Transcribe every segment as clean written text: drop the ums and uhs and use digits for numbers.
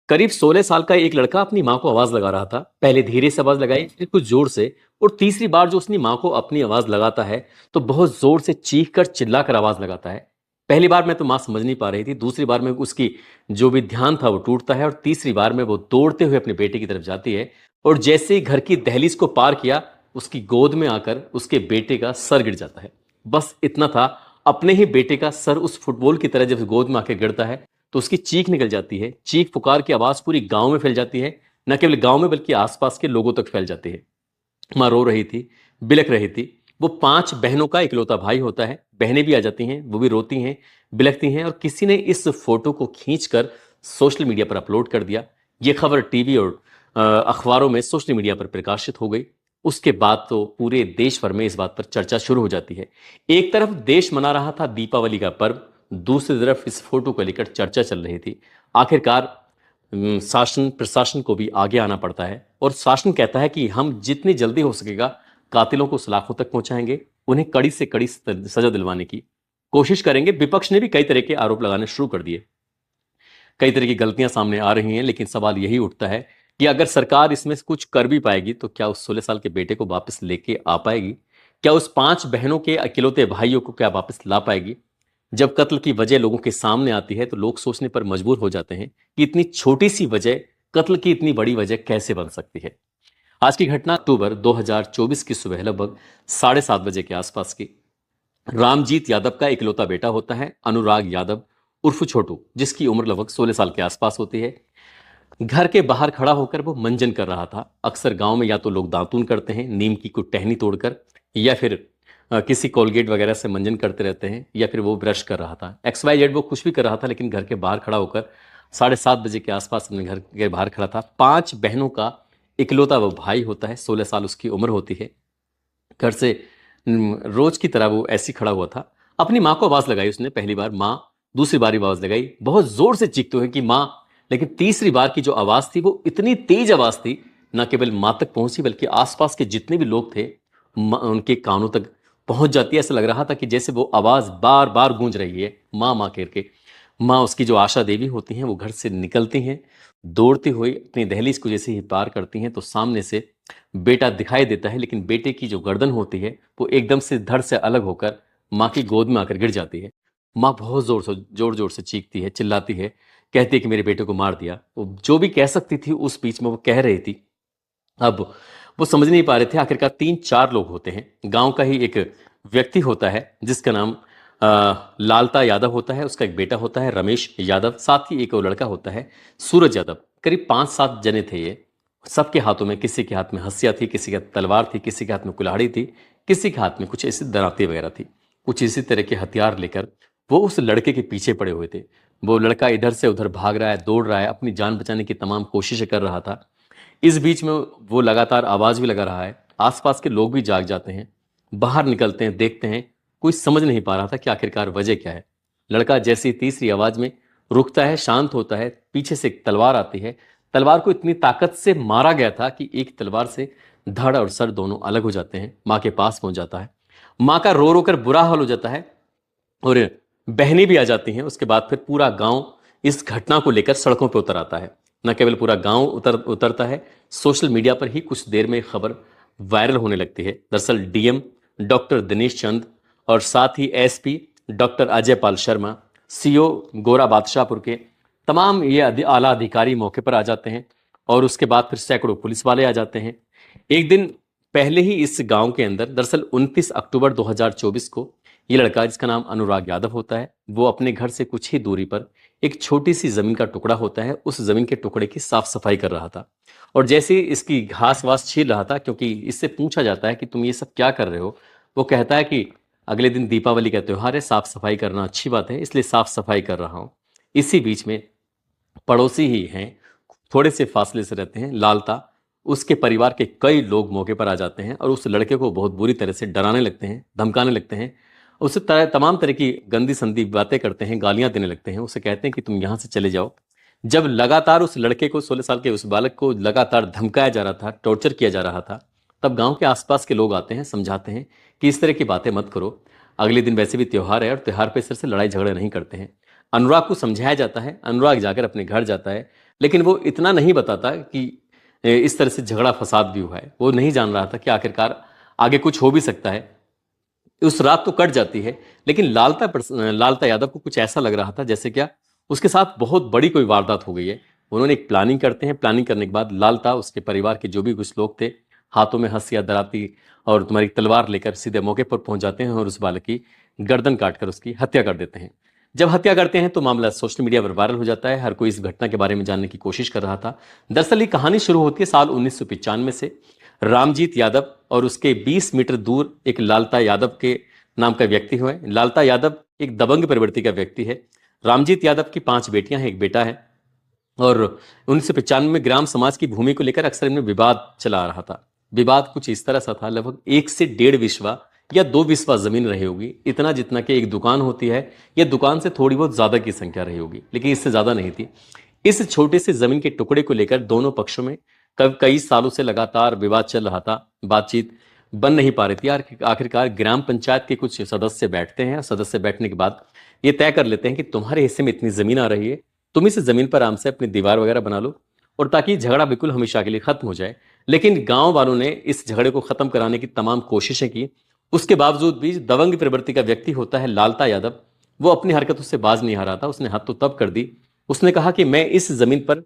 करीब 16 साल का एक लड़का अपनी माँ को आवाज लगा रहा था। पहले धीरे से आवाज लगाई, फिर कुछ जोर से, और तीसरी बार जो उसने माँ को अपनी आवाज लगाता है तो बहुत जोर से चीख कर चिल्ला कर आवाज लगाता है। पहली बार में तो माँ समझ नहीं पा रही थी, दूसरी बार में उसकी जो भी ध्यान था वो टूटता है, और तीसरी बार में वो दौड़ते हुए अपने बेटे की तरफ जाती है। और जैसे ही घर की दहलीज को पार किया, उसकी गोद में आकर उसके बेटे का सर गिर जाता है। बस इतना था। अपने ही बेटे का सर उस फुटबॉल की तरह जब गोद में आकर गिरता है तो उसकी चीख निकल जाती है। चीख पुकार की आवाज पूरी गांव में फैल जाती है। न केवल गांव में बल्कि आसपास के लोगों तक फैल जाती है। माँ रो रही थी, बिलख रही थी। वो 5 बहनों का इकलौता भाई होता है। बहनें भी आ जाती हैं, वो भी रोती हैं, बिलखती हैं, और किसी ने इस फोटो को खींचकर सोशल मीडिया पर अपलोड कर दिया। ये खबर टीवी और अखबारों में, सोशल मीडिया पर प्रकाशित हो गई। उसके बाद तो पूरे देश भर में इस बात पर चर्चा शुरू हो जाती है। एक तरफ देश मना रहा था दीपावली का पर्व, दूसरी तरफ इस फोटो को लेकर चर्चा चल रही थी। आखिरकार शासन प्रशासन को भी आगे आना पड़ता है, और शासन कहता है कि हम जितनी जल्दी हो सकेगा कातिलों को सलाखों तक पहुंचाएंगे, उन्हें कड़ी से कड़ी सजा दिलवाने की कोशिश करेंगे। विपक्ष ने भी कई तरह के आरोप लगाने शुरू कर दिए। कई तरह की गलतियां सामने आ रही हैं, लेकिन सवाल यही उठता है कि अगर सरकार इसमें से कुछ कर भी पाएगी तो क्या उस 16 साल के बेटे को वापस लेके आ पाएगी? क्या उस 5 बहनों के इकलौते भाइयों को क्या वापस ला पाएगी? जब कत्ल की वजह लोगों के सामने आती है तो लोग सोचने पर मजबूर हो जाते हैं कि इतनी छोटी सी वजह कत्ल की इतनी बड़ी वजह कैसे बन सकती है। आज की घटना अक्टूबर 2024 की सुबह लगभग 7:30 बजे के आसपास की। रामजीत यादव का इकलौता बेटा होता है अनुराग यादव उर्फ छोटू, जिसकी उम्र लगभग 16 साल के आसपास होती है। घर के बाहर खड़ा होकर वो मंजन कर रहा था। अक्सर गांव में या तो लोग दातून करते हैं नीम की कोई टहनी तोड़कर, या फिर किसी कोलगेट वगैरह से मंजन करते रहते हैं, या फिर वो ब्रश कर रहा था। XYZ वो कुछ भी कर रहा था, लेकिन घर के बाहर खड़ा होकर 7:30 बजे के आसपास अपने घर के बाहर खड़ा था। 5 बहनों का इकलौता वो भाई होता है, 16 साल उसकी उम्र होती है। घर से रोज की तरह वो ऐसी खड़ा हुआ था। अपनी माँ को आवाज लगाई उसने, पहली बार माँ, दूसरी बार आवाज लगाई, बहुत जोर से चीखते हुए कि माँ। लेकिन तीसरी बार की जो आवाज थी वो इतनी तेज आवाज थी, न केवल माँ तक पहुंची बल्कि आसपास के जितने भी लोग थे उनके कानों तक पहुंच जाती है। ऐसा लग रहा था कि जैसे वो आवाज बार बार गूंज रही है, माँ माँ करके। माँ, उसकी जो आशा देवी होती हैं, वो घर से निकलती हैं, दौड़ती हुई अपनी दहलीज को जैसे ही पार करती हैं तो सामने से बेटा दिखाई देता है। लेकिन बेटे की जो गर्दन होती है वो एकदम से धड़ से अलग होकर माँ की गोद में आकर गिर जाती है। माँ बहुत जोर जोर से चीखती है, चिल्लाती है, कहती है कि मेरे बेटे को मार दिया। वो जो भी कह सकती थी उस बीच में वो कह रही थी। अब वो समझ नहीं पा रहे थे। आखिरकार 3-4 लोग होते हैं। गांव का ही एक व्यक्ति होता है जिसका नाम लालता यादव होता है। उसका एक बेटा होता है रमेश यादव, साथ ही एक और लड़का होता है सूरज यादव। करीब 5-7 जने थे ये। सबके हाथों में, किसी के हाथ में हंसिया थी, किसी के हाथ तलवार थी, किसी के हाथ में कुल्हाड़ी थी, किसी के हाथ में कुछ ऐसी दराती वगैरह थी। कुछ इसी तरह के हथियार लेकर वो उस लड़के के पीछे पड़े हुए थे। वो लड़का इधर से उधर भाग रहा है, दौड़ रहा है, अपनी जान बचाने की तमाम कोशिशें कर रहा था। इस बीच में वो लगातार आवाज भी लगा रहा है। आसपास के लोग भी जाग जाते हैं, बाहर निकलते हैं, देखते हैं। कोई समझ नहीं पा रहा था कि आखिरकार वजह क्या है। लड़का जैसी तीसरी आवाज में रुकता है, शांत होता है, पीछे से एक तलवार आती है। तलवार को इतनी ताकत से मारा गया था कि एक तलवार से धड़ और सर दोनों अलग हो जाते हैं। माँ के पास पहुंच जाता है। माँ का रो रो कर बुरा हाल हो जाता है, और बहनें भी आ जाती हैं। उसके बाद फिर पूरा गांव इस घटना को लेकर सड़कों पर उतर आता है। न केवल पूरा गांव उतरता है, सोशल मीडिया पर ही कुछ देर में खबर वायरल होने लगती है। दरअसल डीएम डॉक्टर दिनेश चंद और साथ ही SP doctor Ajay Pal Sharma, CO गोरा बादशाहपुर के तमाम ये आला अधिकारी मौके पर आ जाते हैं, और उसके बाद फिर सैकड़ों पुलिस वाले आ जाते हैं। एक दिन पहले ही इस गांव के अंदर, दरअसल 29 अक्टूबर 2024 को, ये लड़का जिसका नाम अनुराग यादव होता है, वो अपने घर से कुछ ही दूरी पर एक छोटी सी जमीन का टुकड़ा होता है, उस जमीन के टुकड़े की साफ सफाई कर रहा था। और जैसे ही इसकी घास वास छील रहा था, क्योंकि इससे पूछा जाता है कि तुम ये सब क्या कर रहे हो, वो कहता है कि अगले दिन दीपावली का त्योहार है, साफ सफाई करना अच्छी बात है, इसलिए साफ सफाई कर रहा हूं। इसी बीच में पड़ोसी ही हैं, थोड़े से फासले से रहते हैं, लालता, उसके परिवार के कई लोग मौके पर आ जाते हैं और उस लड़के को बहुत बुरी तरह से डराने लगते हैं, धमकाने लगते हैं। उसे तमाम तरह की गंदी संदी बातें करते हैं, गालियां देने लगते हैं। उसे कहते हैं कि तुम यहां से चले जाओ। जब लगातार उस लड़के को, 16 साल के उस बालक को लगातार धमकाया जा रहा था, टॉर्चर किया जा रहा था, तब गांव के आसपास के लोग आते हैं, समझाते हैं कि इस तरह की बातें मत करो। अगले दिन वैसे भी त्योहार है और त्योहार पे सिर से लड़ाई झगड़े नहीं करते हैं। अनुराग को समझाया जाता है, अनुराग जाकर अपने घर जाता है, लेकिन वो इतना नहीं बताता कि इस तरह से झगड़ा फसाद भी हुआ है। वो नहीं जान रहा था कि आखिरकार आगे कुछ हो भी सकता है। उस रात तो कट जाती है, लेकिन लालता यादव को कुछ ऐसा लग रहा था जैसे क्या उसके साथ बहुत बड़ी कोई वारदात हो गई है। उन्होंने एक प्लानिंग करते हैं। प्लानिंग करने के बाद लालता, उसके परिवार के जो भी कुछ लोग थे, हाथों में हंसिया दराती और तुम्हारी तलवार लेकर सीधे मौके पर पहुंच जाते हैं और उस बालक की गर्दन काटकर उसकी हत्या कर देते हैं। जब हत्या करते हैं तो मामला सोशल मीडिया पर वायरल हो जाता है। हर कोई इस घटना के बारे में जानने की कोशिश कर रहा था। दरअसल ये कहानी शुरू होती है साल 1995 से। रामजीत यादव और उसके 20 मीटर दूर एक लालता यादव के नाम का व्यक्ति हुआ है। लालता यादव एक दबंग प्रवृत्ति का व्यक्ति है। रामजीत यादव की 5 बेटियां हैं, एक बेटा है। और 1995 में ग्राम समाज की भूमि को लेकर अक्सर इनमें विवाद चला आ रहा था। विवाद कुछ इस तरह सा था, लगभग 1 से 1.5 विस्वा या 2 विस्वा जमीन रही होगी, इतना जितना कि एक दुकान होती है, या दुकान से थोड़ी बहुत ज्यादा की संख्या रही होगी, लेकिन इससे ज्यादा नहीं थी। इस छोटे से जमीन के टुकड़े को लेकर दोनों पक्षों में कई सालों से लगातार विवाद चल रहा था। बातचीत बन नहीं पा रही थी। आखिरकार ग्राम पंचायत के कुछ सदस्य बैठते हैं। सदस्य बैठने के बाद ये तय कर लेते हैं कि तुम्हारे हिस्से में इतनी जमीन आ रही है, तुम इस जमीन पर आराम से अपनी दीवार वगैरह बना लो, और ताकि झगड़ा बिल्कुल हमेशा के लिए खत्म हो जाए। लेकिन गांव वालों ने इस झगड़े को खत्म कराने की तमाम कोशिशें की। उसके बावजूद भी दबंग प्रवृत्ति का व्यक्ति होता है लालता यादव, वो अपनी हरकतों से बाज नहीं आ रहा था। उसने हद तो तब कर दी। उसने कहा कि मैं इस जमीन पर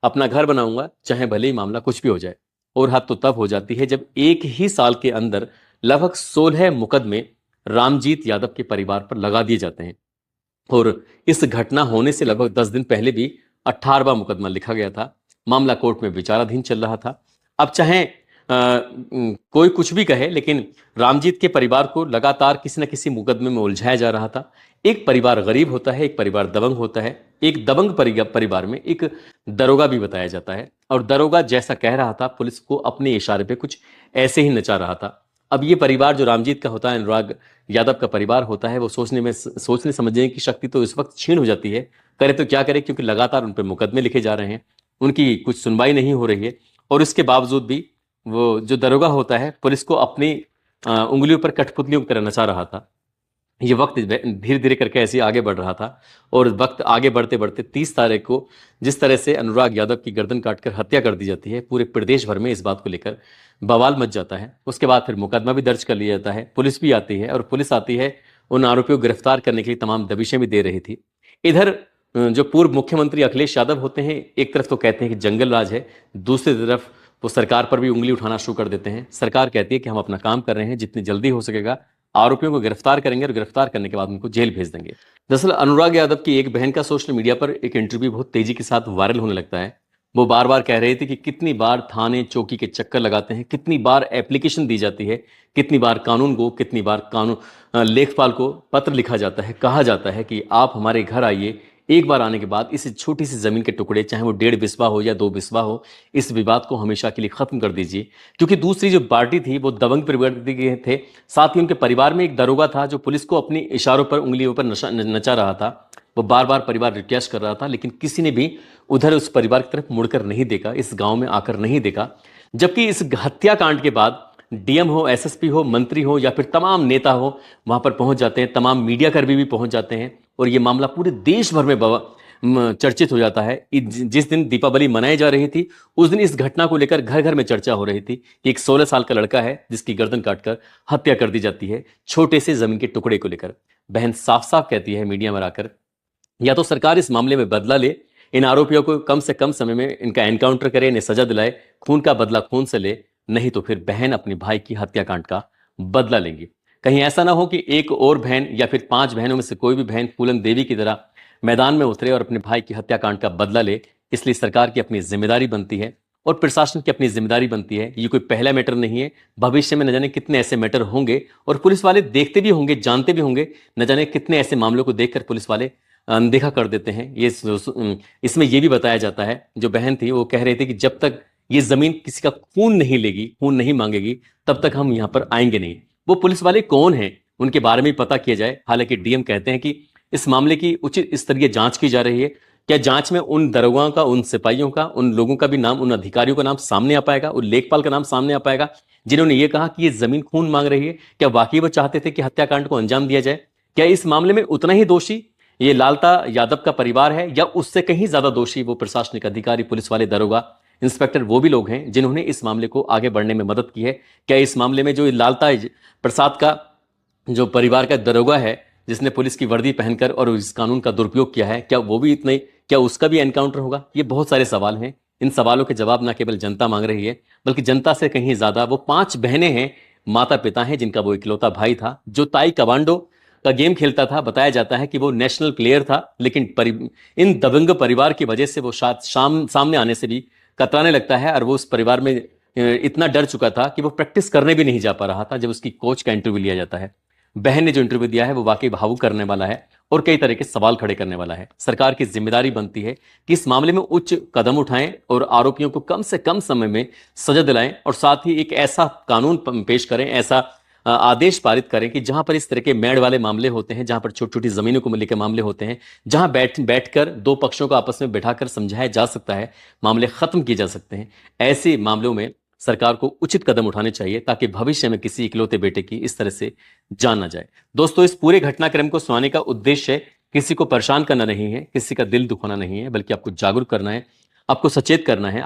अपना घर बनाऊंगा, चाहे भले ही मामला कुछ भी हो जाए। और हद तो तब हो जाती है जब एक ही साल के अंदर लगभग 16 मुकदमे रामजीत यादव के परिवार पर लगा दिए जाते हैं। और इस घटना होने से लगभग 10 दिन पहले भी 18वां मुकदमा लिखा गया था। मामला कोर्ट में विचाराधीन चल रहा था। अब चाहे कोई कुछ भी कहे, लेकिन रामजीत के परिवार को लगातार किसी न किसी मुकदमे में उलझाया जा रहा था। एक परिवार गरीब होता है, एक परिवार दबंग होता है। एक दबंग परिवार में एक दरोगा भी बताया जाता है, और दरोगा जैसा कह रहा था पुलिस को अपने इशारे पे कुछ ऐसे ही नचा रहा था। अब ये परिवार जो रामजीत का होता है, अनुराग यादव का परिवार होता है, वो सोचने समझने की शक्ति तो इस वक्त छीन हो जाती है। करे तो क्या करे, क्योंकि लगातार उन पर मुकदमे लिखे जा रहे हैं, उनकी कुछ सुनवाई नहीं हो रही है। और इसके बावजूद भी वो जो दरोगा होता है पुलिस को अपनी उंगलियों पर कठपुतलियों की तरह नचा रहा था। ये वक्त धीरे धीरे करके ऐसे ही आगे बढ़ रहा था। और वक्त आगे बढ़ते बढ़ते 30 तारीख को जिस तरह से अनुराग यादव की गर्दन काटकर हत्या कर दी जाती है, पूरे प्रदेश भर में इस बात को लेकर बवाल मच जाता है। उसके बाद फिर मुकदमा भी दर्ज कर लिया जाता है। पुलिस भी आती है, और पुलिस आती है उन आरोपियों को गिरफ्तार करने के लिए तमाम दबिशें भी दे रही थी। इधर जो पूर्व मुख्यमंत्री अखिलेश यादव होते हैं, एक तरफ तो कहते हैं कि जंगल राज है, दूसरी तरफ वो सरकार पर भी उंगली उठाना शुरू कर देते हैं। सरकार कहती है कि हम अपना काम कर रहे हैं, जितनी जल्दी हो सकेगा आरोपियों को गिरफ्तार करेंगे, और गिरफ्तार करने के बाद उनको जेल भेज देंगे। दरअसल अनुराग यादव की एक बहन का सोशल मीडिया पर एक इंटरव्यू बहुत तेजी के साथ वायरल होने लगता है। वो बार बार कह रही थी कि कितनी बार थाने चौकी के चक्कर लगाते हैं, कितनी बार एप्लीकेशन दी जाती है, कितनी बार कानून को, कितनी बार लेखपाल को पत्र लिखा जाता है, कहा जाता है कि आप हमारे घर आइए। एक बार आने के बाद इस छोटी सी जमीन के टुकड़े, चाहे वो 1.5 विस्वा हो या 2 विस्वा हो, इस विवाद को हमेशा के लिए खत्म कर दीजिए। क्योंकि दूसरी जो पार्टी थी वो दबंग प्रवृत्ति के थे। साथ ही उनके परिवार में एक दरोगा था जो पुलिस को अपनी इशारों पर, उंगलियों पर नचा रहा था। वो बार बार परिवार रिक्वेस्ट कर रहा था, लेकिन किसी ने भी उधर उस परिवार की तरफ मुड़कर नहीं देखा, इस गांव में आकर नहीं देखा। जबकि इस हत्याकांड के बाद डीएम हो, एसएसपी हो, मंत्री हो, या फिर तमाम नेता हो वहां पर पहुंच जाते हैं, तमाम मीडिया कर्मी भी पहुंच जाते हैं, और ये मामला पूरे देश भर में चर्चित हो जाता है। जिस दिन दीपावली मनाई जा रही थी, उस दिन इस घटना को लेकर घर घर में चर्चा हो रही थी कि एक 16 साल का लड़का है जिसकी गर्दन काटकर हत्या कर दी जाती है, छोटे से जमीन के टुकड़े को लेकर। बहन साफ साफ कहती है मीडिया में आकर, या तो सरकार इस मामले में बदला ले, इन आरोपियों को कम से कम समय में इनका एनकाउंटर करे, इन्हें सजा दिलाए, खून का बदला खून से ले, नहीं तो फिर बहन अपने भाई की हत्याकांड का बदला लेंगी। कहीं ऐसा ना हो कि एक और बहन या फिर 5 बहनों में से कोई भी बहन फूलन देवी की तरह मैदान में उतरे और अपने भाई की हत्याकांड का बदला ले। इसलिए सरकार की अपनी जिम्मेदारी बनती है, और प्रशासन की अपनी जिम्मेदारी बनती है। ये कोई पहला मैटर नहीं है, भविष्य में न जाने कितने ऐसे मैटर होंगे, और पुलिस वाले देखते भी होंगे, जानते भी होंगे, न जाने कितने ऐसे मामलों को देखकर पुलिस वाले अनदेखा कर देते हैं। इसमें यह भी बताया जाता है, जो बहन थी वो कह रही थी कि जब तक ये जमीन किसी का खून नहीं लेगी, खून नहीं मांगेगी, तब तक हम यहां पर आएंगे नहीं। वो पुलिस वाले कौन हैं उनके बारे में पता किया जाए। हालांकि डीएम कहते हैं कि इस मामले की उचित स्तरीय जांच की जा रही है। क्या जांच में उन दरोगाओं का, उन सिपाहियों का, उन लोगों का भी नाम, उन अधिकारियों का नाम सामने आ पाएगा, उन लेखपाल का नाम सामने आ पाएगा जिन्होंने ये कहा कि ये जमीन खून मांग रही है? क्या वाकई वो चाहते थे कि हत्याकांड को अंजाम दिया जाए? क्या इस मामले में उतना ही दोषी ये लालता यादव का परिवार है या उससे कहीं ज्यादा दोषी वो प्रशासनिक अधिकारी, पुलिस वाले, दरोगा, इंस्पेक्टर वो भी लोग हैं जिन्होंने इस मामले को आगे बढ़ने में मदद की है? क्या इस मामले में जो लालता प्रसाद का जो परिवार का दरोगा है जिसने पुलिस की वर्दी पहनकर और इस कानून का दुरुपयोग किया है, क्या वो भी इतने, क्या उसका भी एनकाउंटर होगा? ये बहुत सारे सवाल हैं। इन सवालों के जवाब ना केवल जनता मांग रही है, बल्कि जनता से कहीं ज्यादा वो 5 बहनें हैं, माता पिता हैं जिनका वो इकलौता भाई था जो ताई कमांडो का गेम खेलता था। बताया जाता है कि वो नेशनल प्लेयर था, लेकिन इन दबंग परिवार की वजह से वो सामने आने से भी कतराने लगता है, और वो उस परिवार में इतना डर चुका था कि वो प्रैक्टिस करने भी नहीं जा पा रहा था जब उसकी कोच का इंटरव्यू लिया जाता है। बहन ने जो इंटरव्यू दिया है वो वाकई भावुक करने वाला है और कई तरह के सवाल खड़े करने वाला है। सरकार की जिम्मेदारी बनती है कि इस मामले में उच्च कदम उठाएं और आरोपियों को कम से कम समय में सजा दिलाएं, और साथ ही एक ऐसा कानून पेश करें, ऐसा आदेश पारित करें कि जहां पर इस तरह के मेड़ वाले मामले होते हैं, जहां पर छोटी छोटी जमीनों को लेकर मामले होते हैं, जहां बैठकर दो पक्षों को आपस में बैठाकर समझाया जा सकता है, मामले खत्म किए जा सकते हैं, ऐसे मामलों में सरकार को उचित कदम उठाने चाहिए ताकि भविष्य में किसी इकलौते बेटे की इस तरह से जान ना जाए। दोस्तों, इस पूरे घटनाक्रम को सुनाने का उद्देश्य किसी को परेशान करना नहीं है, किसी का दिल दुखाना नहीं है, बल्कि आपको जागरूक करना है, आपको सचेत करना है।